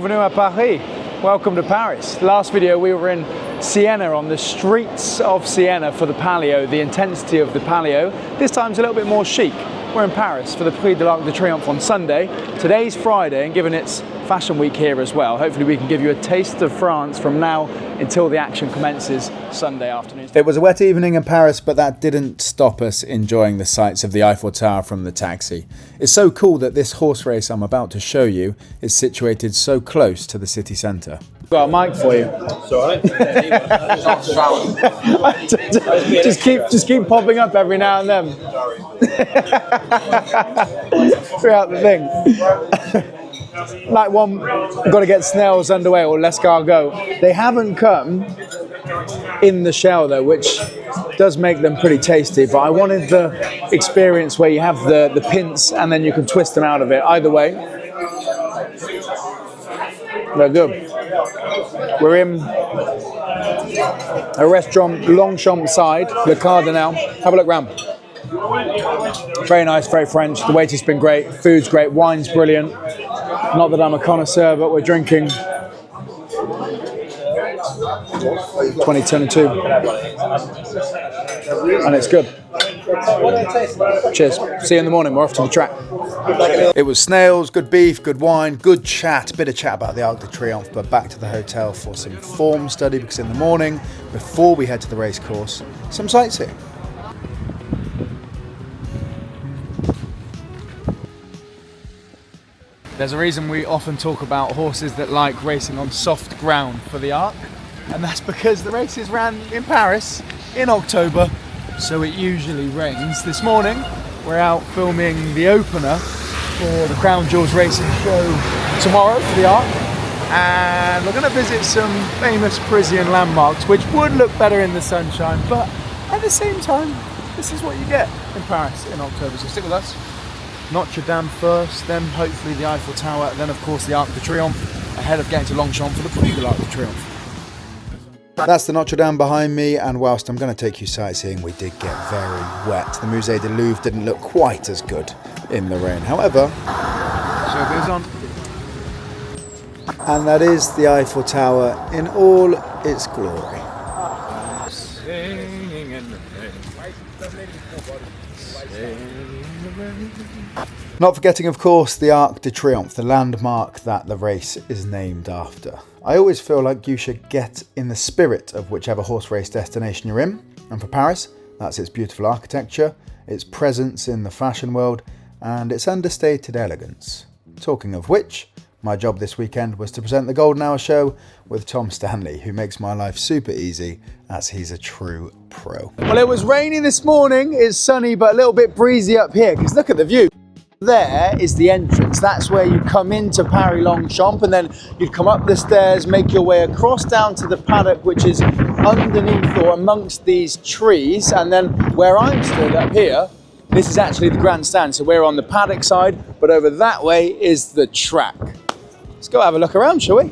Bienvenue à Paris. Welcome to Paris. Last video we were in Siena, on the streets of Siena for the Palio, the intensity of the Palio. This time's a little bit more chic. We're in Paris for the Prix de Triomphe on Sunday. Today's Friday, and given it's Fashion Week here as well, hopefully we can give you a taste of France from now until the action commences Sunday afternoon. It was a wet evening in Paris, but that didn't stop us enjoying the sights of the Eiffel Tower from the taxi. It's so cool that this horse race I'm about to show you is situated so close to the city centre. Got a mic for you. Sorry. just keep popping up every now and then. Throughout the thing. Like one, got to get snails underway or l'escargot. They haven't come in the shell though, which does make them pretty tasty, but I wanted the experience where you have the pince and then you can twist them out of it. Either way, they're good. We're in a restaurant, Longchamp side, Le Cardinal. Have a look round. Very nice, very French. The waiter's been great, food's great, wine's brilliant. Not that I'm a connoisseur, but we're drinking 2022, and it's good. Cheers. See you in the morning. We're off to the track. It was snails, good beef, good wine, good chat. Bit of chat about the Arc de Triomphe, but back to the hotel for some form study, because in the morning, before we head to the race course, some sightseeing. There's a reason we often talk about horses that like racing on soft ground for the Arc, and that's because the race is ran in Paris in October, so it usually rains. This morning we're out filming the opener for the Crown Jewels Racing Show tomorrow for the Arc, and we're going to visit some famous Parisian landmarks which would look better in the sunshine, but at the same time this is what you get in Paris in October, so stick with us. Notre Dame first, then hopefully the Eiffel Tower, then of course the Arc de Triomphe, ahead of getting to Longchamp for the Prix de Triomphe. That's the Notre Dame behind me, and whilst I'm going to take you sightseeing, we did get very wet. The Musée du Louvre didn't look quite as good in the rain. However, show goes on. And that is the Eiffel Tower in all its glory. Singing in the rain. Not forgetting, of course, the Arc de Triomphe, the landmark that the race is named after. I always feel like you should get in the spirit of whichever horse race destination you're in. And for Paris, that's its beautiful architecture, its presence in the fashion world, and its understated elegance. Talking of which, my job this weekend was to present the Golden Hour show with Tom Stanley, who makes my life super easy as he's a true pro. Well, it was rainy this morning, it's sunny but a little bit breezy up here, because look at the view. There is the entrance. That's where you come into Paris Longchamp, and then you'd come up the stairs, make your way across down to the paddock, which is underneath or amongst these trees. And then where I'm stood up here, this is actually the grandstand. So we're on the paddock side, but over that way is the track. Let's go have a look around, shall we?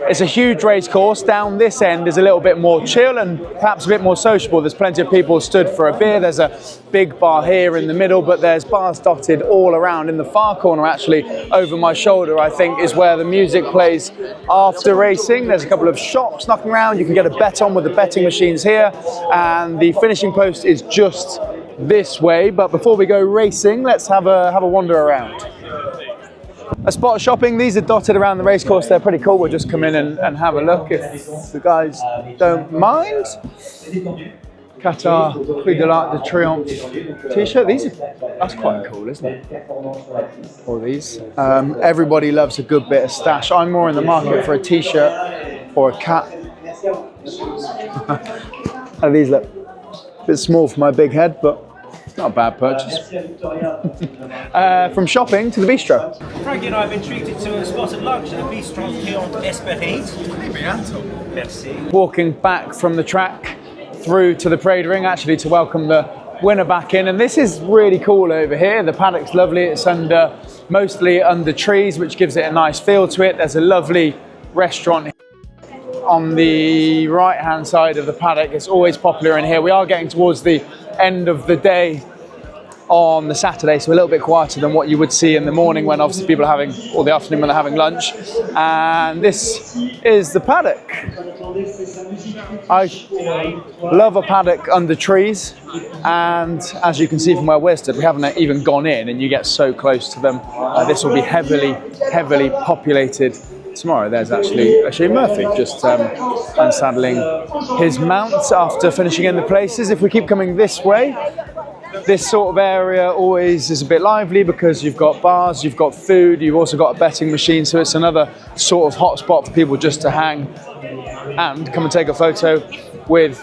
It's a huge race course. Down this end is a little bit more chill and perhaps a bit more sociable. There's plenty of people stood for a beer. There's a big bar here in the middle, but there's bars dotted all around. In the far corner, actually, over my shoulder, I think, is where the music plays after racing. There's a couple of shops knocking around. You can get a bet on with the betting machines here. And the finishing post is just this way. But before we go racing, let's have a wander around. A spot of shopping. These are dotted around the racecourse. They're pretty cool. We'll just come in and have a look if the guys don't mind. Qatar Prix de Triomphe t-shirt. That's quite cool, isn't it? All these. Everybody loves a good bit of stash. I'm more in the market for a t-shirt or a cap. And these look a bit small for my big head, but not a bad purchase. From shopping to the bistro. Frankie and I have been treated to a spot at lunch at the bistro here on Espéride. Merci. Walking back from the track through to the parade ring, actually to welcome the winner back in. And this is really cool over here. The paddock's lovely. It's mostly under trees, which gives it a nice feel to it. There's a lovely restaurant on the right-hand side of the paddock. It's always popular in here. We are getting towards the end of the day on the Saturday, so a little bit quieter than what you would see in the morning when obviously people are having, or the afternoon when they're having lunch. And this is the paddock. I love a paddock under trees, and as you can see from where we're stood, we haven't even gone in, and you get so close to them. This will be heavily populated tomorrow. There's actually Shane Murphy just unsaddling his mount after finishing in the places. If we keep coming this way, this sort of area always is a bit lively because you've got bars, you've got food, you've also got a betting machine, so it's another sort of hot spot for people just to hang and come and take a photo with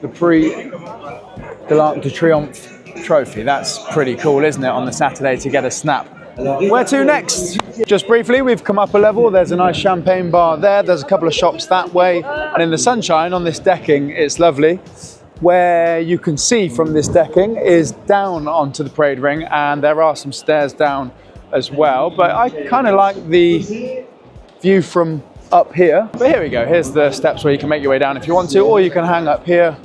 the Prix de Triomphe trophy. That's pretty cool, isn't it, on the Saturday to get a snap. Where to next? Just briefly, we've come up a level. There's a nice champagne bar there. There's a couple of shops that way. And in the sunshine on this decking, it's lovely. Where you can see from this decking is down onto the parade ring, and there are some stairs down as well. But I kind of like the view from up here. But here we go. Here's the steps where you can make your way down if you want to, or you can hang up here.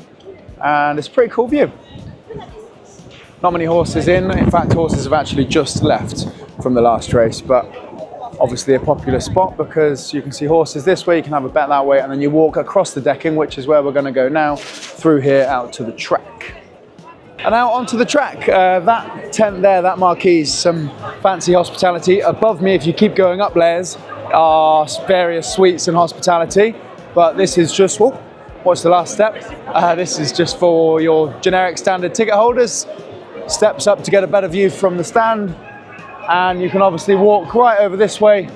And it's a pretty cool view. Not many horses in. In fact, horses have actually just left from the last race, but obviously a popular spot because you can see horses this way, you can have a bet that way, and then you walk across the decking, which is where we're going to go now, through here out to the track. And out onto the track, that tent there, that marquee, some fancy hospitality. Above me, if you keep going up layers, are various suites and hospitality, but this is just, what's the last step? This is just for your generic standard ticket holders. Steps up to get a better view from the stand, and you can obviously walk right over this way,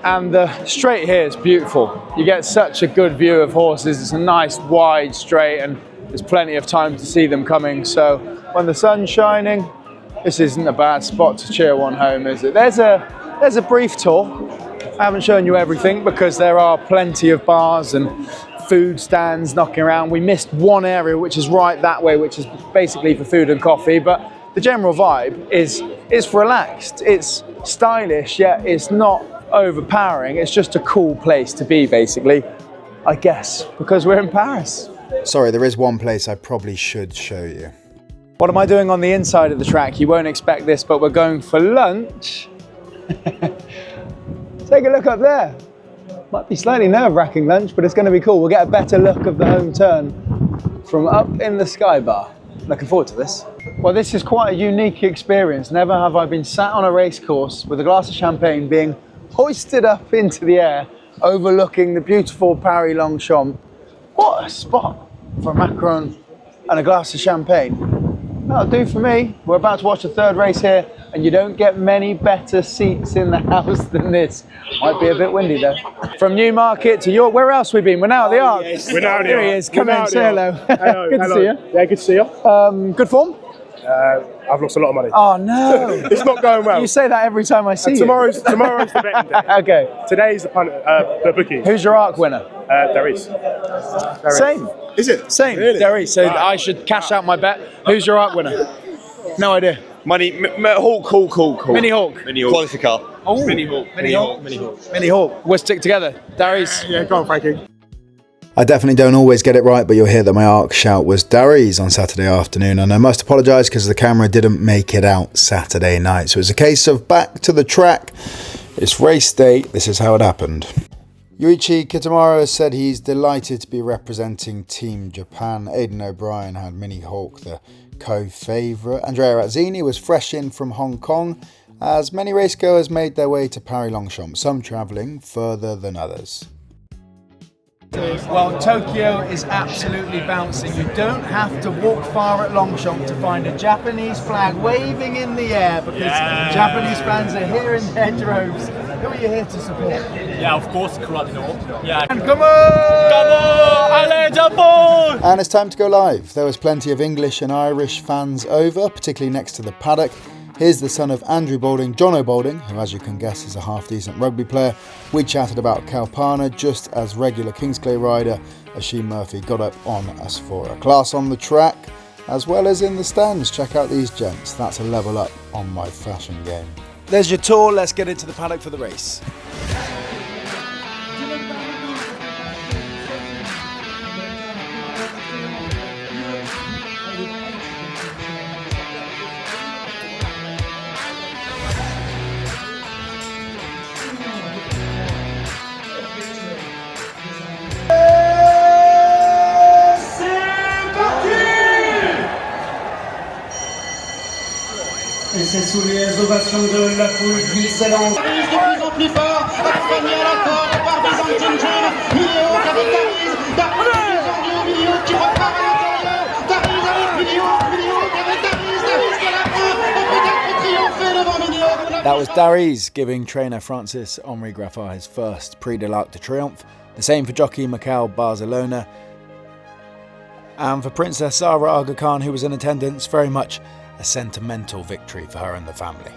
and the straight here is beautiful. You get such a good view of horses. It's a nice wide straight, and there's plenty of time to see them coming, so when the sun's shining, this isn't a bad spot to cheer one home, is it? There's a brief tour. I haven't shown you everything because there are plenty of bars and food stands knocking around. We missed one area which is right that way, which is basically for food and coffee, but the general vibe is relaxed. It's stylish, yet it's not overpowering. It's just a cool place to be, basically, I guess, because we're in Paris. Sorry, there is one place I probably should show you. What am I doing on the inside of the track? You won't expect this, but we're going for lunch. Take a look up there. Might be slightly nerve-wracking lunch, but it's going to be cool. We'll get a better look of the home turn from up in the sky bar. Looking forward to this. Well, this is quite a unique experience. Never have I been sat on a race course with a glass of champagne being hoisted up into the air, overlooking the beautiful Paris Longchamp. What a spot for a macaron and a glass of champagne. That'll do for me. We're about to watch the third race here, and you don't get many better seats in the house than this. Might be a bit windy though. From Newmarket to York, where else have we been? We're now at the Arc. Yes. We're now at the Here Arc. he is. Come in, say hello. Hello. Good to see you. Yeah, good to see you. Good form? I've lost a lot of money. Oh no. It's not going well. You say that every time I see you. Tomorrow's the betting day. Okay. Today's the bookie. Who's your Arc winner? There is. Same. Is it? Same. Really? There is. So I should cash out my bet. Who's your Arc winner? No idea. Hawk. Mini Hawk. Quality car. Oh. Mini Hawk. Mini Hawk. We'll stick together. Darius. Yeah, go on, Frankie. I definitely don't always get it right, but you'll hear that my arc shout was Darius on Saturday afternoon, and I must apologise because the camera didn't make it out Saturday night. So it's a case of back to the track. It's race day. This is how it happened. Yuichi Kitamura said he's delighted to be representing Team Japan. Aidan O'Brien had Mini Hawk, the co-favourite. Andrea Razzini was fresh in from Hong Kong, as many racegoers made their way to Paris Longchamp, some travelling further than others. Well, Tokyo is absolutely bouncing. You don't have to walk far at Longchamp to find a Japanese flag waving in the air because Japanese fans are here in their droves. Who are you here to support? Yeah, of course, Kuratino. Yeah. And come on! Allez, Japan! And it's time to go live. There was plenty of English and Irish fans over, particularly next to the paddock. Here's the son of Andrew Balding, Jono Balding, who as you can guess is a half-decent rugby player. We chatted about Kalpana just as regular Kingsclear rider Asheen Murphy got up on us for a class on the track, as well as in the stands. Check out these gents, that's a level up on my fashion game. There's your tour, let's get into the paddock for the race. c'est sous les ovations de la foule qu'il s'élance. De plus en plus fort, accompagné à la corde par des Argentins. Vidéo qui avec Tarise, Tarise au milieu qui repart à l'intérieur. Tarise avec vidéo qui avec Tarise qui à la fin a peut-être triomphé devant Mignon. That was Darius giving trainer Francis Henri Graffard his first Prix de l'Arc de Triomphe. The same for jockey Michael Barcelona. And for Princess Zara Aga Khan, who was in attendance, very much a sentimental victory for her and the family.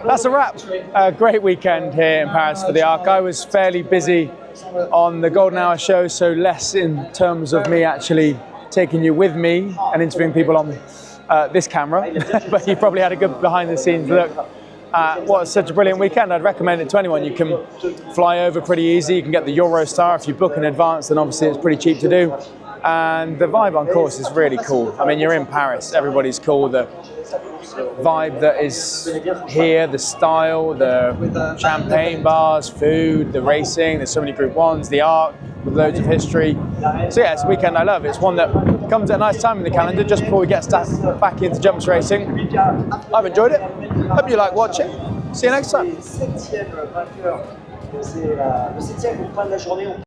That's a wrap. A great weekend here in Paris for the Arc. I was fairly busy on the Golden Hour show, so less in terms of me actually taking you with me and interviewing people on this camera, but you probably had a good behind the scenes look at what was such a brilliant weekend. I'd recommend it to anyone. You can fly over pretty easy, you can get the Eurostar if you book in advance, then obviously it's pretty cheap to do. And the vibe on course is really cool. I mean, you're in Paris, everybody's cool. The vibe that is here, the style, the champagne bars, food, the racing, there's so many Group 1s, the Arc with loads of history. So yeah, it's a weekend I love. It's one that comes at a nice time in the calendar just before we get back into jumps racing. I've enjoyed it. Hope you like watching. See you next time.